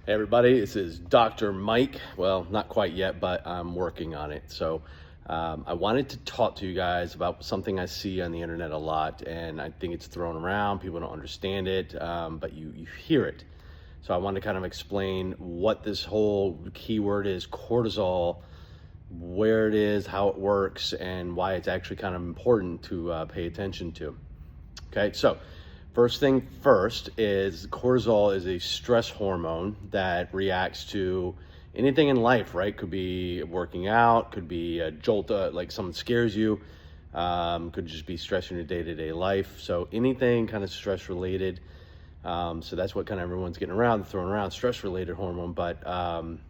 Hey everybody, this is Dr. Mike. Well, not quite yet, but I'm working on it. So I wanted to talk to you guys about something I see on the internet a lot, and I think it's thrown around. People don't understand it, but you hear it. So I want to kind of explain what this whole keyword is, cortisol, where it is, how it works, and why it's actually kind of important to pay attention to. Okay, so first thing first is cortisol is a stress hormone that reacts to anything in life, right? Could be working out, could be a jolt, like someone scares you, could just be stress in your day-to-day life. So anything kind of stress related. So that's what kind of everyone's getting around, throwing around stress related hormone. But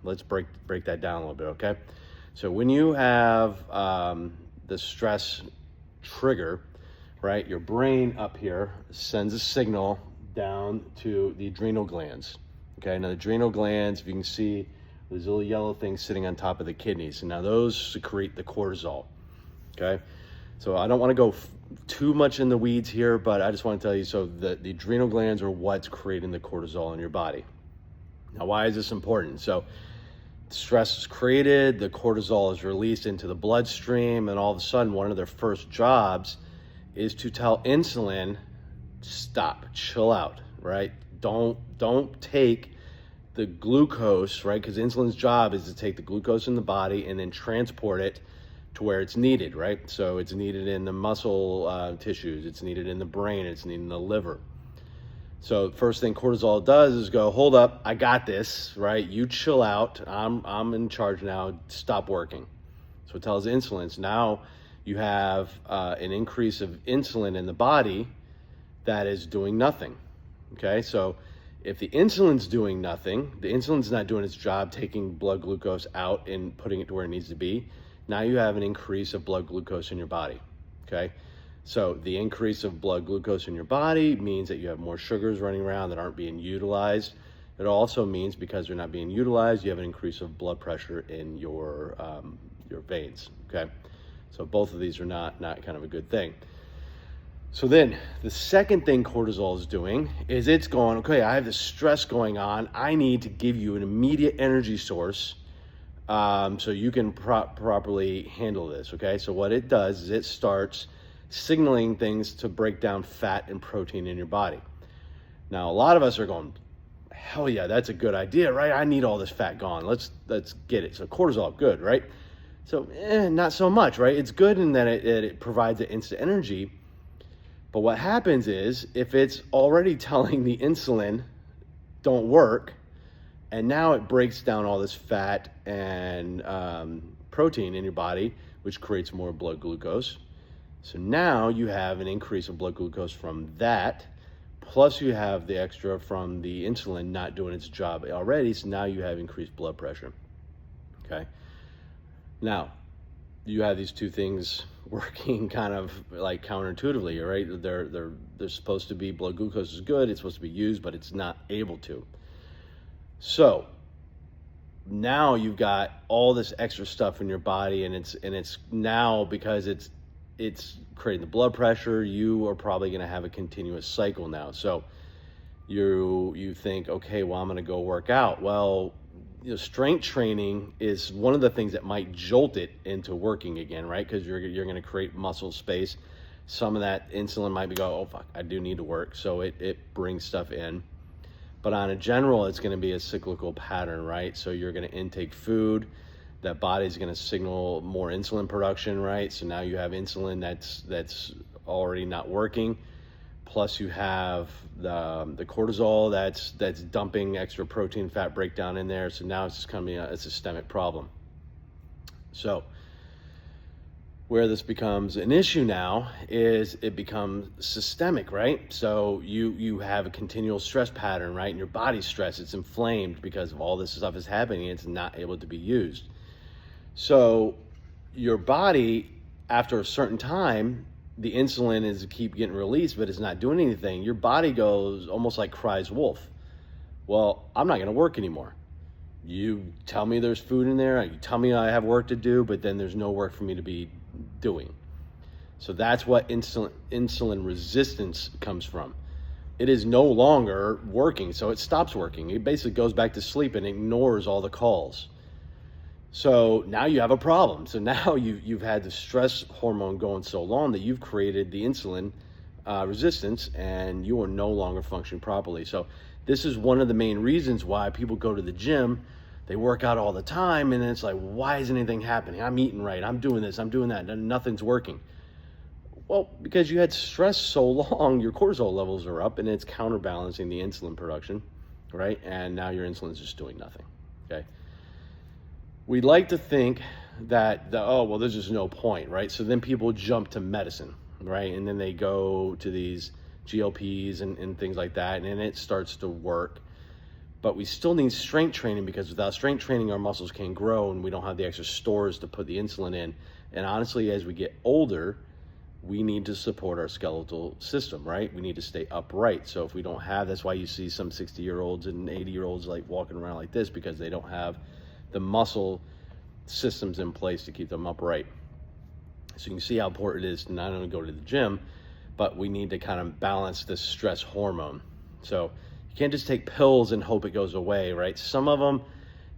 let's break that down a little bit, okay? So when you have the stress trigger, right, your brain up here sends a signal down to the adrenal glands. Okay, now the adrenal glands, if you can see, there's little yellow things sitting on top of the kidneys, and now those secrete the cortisol. Okay, so I don't want to go too much in the weeds here, but I just want to tell you, so the adrenal glands are what's creating the cortisol in your body. Now, why is this important? So stress is created, the cortisol is released into the bloodstream, and all of a sudden one of their first jobs is to tell insulin, stop, chill out, right? Don't take the glucose, right? Because insulin's job is to take the glucose in the body and then transport it to where it's needed, right? So it's needed in the muscle tissues, it's needed in the brain, it's needed in the liver. So first thing cortisol does is go, hold up, I got this, right? You chill out, I'm in charge now, stop working. So it tells insulin, so now you have an increase of insulin in the body that is doing nothing, okay? So if the insulin's doing nothing, the insulin's not doing its job taking blood glucose out and putting it to where it needs to be, now you have an increase of blood glucose in your body, okay? So the increase of blood glucose in your body means that you have more sugars running around that aren't being utilized. It also means because they're not being utilized, you have an increase of blood pressure in your veins, okay? So both of these are not kind of a good thing. So then the second thing cortisol is doing is it's going, okay, I have this stress going on. I need to give you an immediate energy source so you can properly handle this, okay? So what it does is it starts signaling things to break down fat and protein in your body. Now, a lot of us are going, hell yeah, that's a good idea, right? I need all this fat gone. Let's get it. So cortisol, good, right? So not so much, right? It's good in that it provides an instant energy. But what happens is if it's already telling the insulin, don't work, and now it breaks down all this fat and protein in your body, which creates more blood glucose. So now you have an increase of blood glucose from that, plus you have the extra from the insulin not doing its job already, so now you have increased blood pressure, okay? Now, you have these two things working kind of like counterintuitively, right? They're supposed to be, blood glucose is good, it's supposed to be used, but it's not able to. So now you've got all this extra stuff in your body, and it's now because it's creating the blood pressure, you are probably going to have a continuous cycle now. So you think, okay, well, I'm going to go work out. Well, strength training is one of the things that might jolt it into working again, right? Because you're going to create muscle space. Some of that insulin might be go, oh fuck, I do need to work. So it brings stuff in. But on a general, it's going to be a cyclical pattern, right? So you're going to intake food. That body's going to signal more insulin production, right? So now you have insulin that's already not working. Plus you have the cortisol that's dumping extra protein fat breakdown in there. So now it's just becoming a systemic problem. So where this becomes an issue now is it becomes systemic, right? So you have a continual stress pattern, right? And your body's stressed, it's inflamed because of all this stuff is happening. It's not able to be used. So your body, after a certain time, the insulin is keep getting released, but it's not doing anything. Your body goes almost like cries wolf. Well, I'm not going to work anymore. You tell me there's food in there, you tell me I have work to do, but then there's no work for me to be doing. So that's what insulin resistance comes from. it is no longer working. So it stops working. It basically goes back to sleep and ignores all the calls. So now you have a problem. So now you've had the stress hormone going so long that you've created the insulin resistance, and you are no longer functioning properly. So this is one of the main reasons why people go to the gym. They work out all the time, and then it's like, why isn't anything happening? I'm eating right, I'm doing this, I'm doing that, and nothing's working. Well, because you had stress so long, your cortisol levels are up, and it's counterbalancing the insulin production, right? And now your insulin's just doing nothing, okay? We like to think that, oh, well, there's just no point, right? So then people jump to medicine, right? And then they go to these GLPs and things like that, and then it starts to work. But we still need strength training, because without strength training, our muscles can't grow, and we don't have the extra stores to put the insulin in. And honestly, as we get older, we need to support our skeletal system, right? We need to stay upright. So if we don't have, that's why you see some 60-year-olds and 80-year-olds like walking around like this, because they don't have the muscle systems in place to keep them upright. So you can see how important it is to not only go to the gym, but we need to kind of balance this stress hormone. So you can't just take pills and hope it goes away, right? Some of them,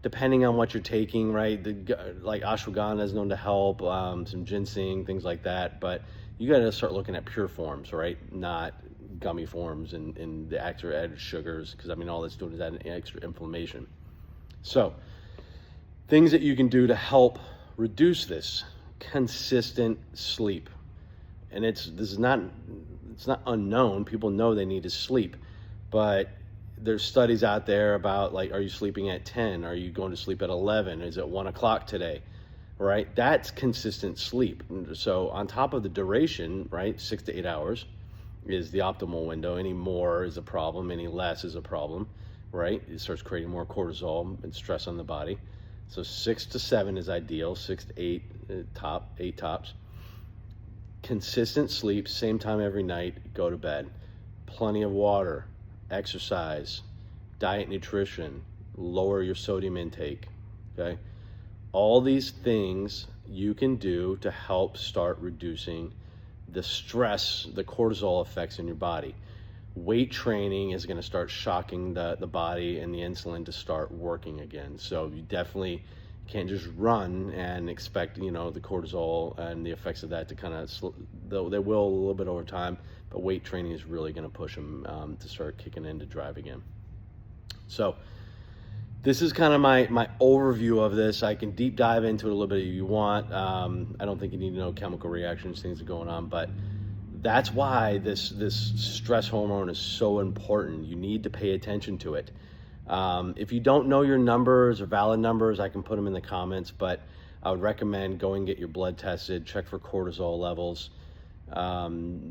depending on what you're taking, right? Like ashwagandha is known to help, some ginseng, things like that. But you got to start looking at pure forms, right? Not gummy forms and the extra added sugars, because I mean, all that's doing is adding extra inflammation. So things that you can do to help reduce this: consistent sleep. And it's not unknown. People know they need to sleep, but there's studies out there about, like, are you sleeping at 10? Are you going to sleep at 11? Is it 1 o'clock today? Right? That's consistent sleep. So on top of the duration, right, 6 to 8 hours is the optimal window. Any more is a problem. Any less is a problem, right? It starts creating more cortisol and stress on the body. So 6 to 7 is ideal. 6 to 8 8 tops. Consistent sleep, same time every night, go to bed. Plenty of water, exercise, diet, nutrition, lower your sodium intake, okay? All these things you can do to help start reducing the stress, the cortisol effects in your body. Weight training is going to start shocking the body and the insulin to start working again. So you definitely can't just run and expect, the cortisol and the effects of that to kind of, though they will a little bit over time, but weight training is really going to push them to start kicking in to drive again. So this is kind of my overview of this. I can deep dive into it a little bit if you want. I don't think you need to know chemical reactions, things are going on, but that's why this stress hormone is so important. You need to pay attention to it. If you don't know your numbers or valid numbers, I can put them in the comments, but I would recommend going and get your blood tested, check for cortisol levels,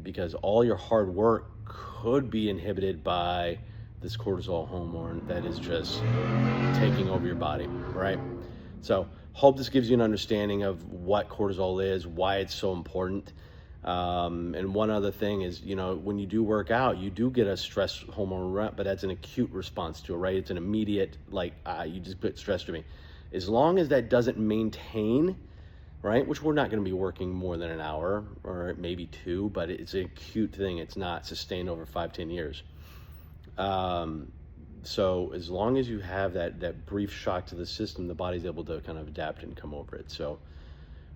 because all your hard work could be inhibited by this cortisol hormone that is just taking over your body, right? So hope this gives you an understanding of what cortisol is, why it's so important. And one other thing is, when you do work out, you do get a stress hormone, but that's an acute response to it, right? It's an immediate, you just put stress to me. As long as that doesn't maintain, right? Which we're not going to be working more than an hour or maybe 2, but it's an acute thing. It's not sustained over 5-10 years. So as long as you have that brief shock to the system, the body's able to kind of adapt and come over it. So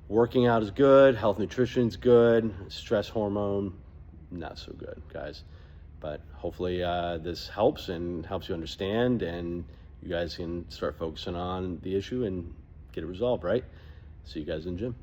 working out is good, health nutrition is good, stress hormone, not so good, guys. But hopefully this helps and helps you understand, and you guys can start focusing on the issue and get it resolved, right? See you guys in the gym.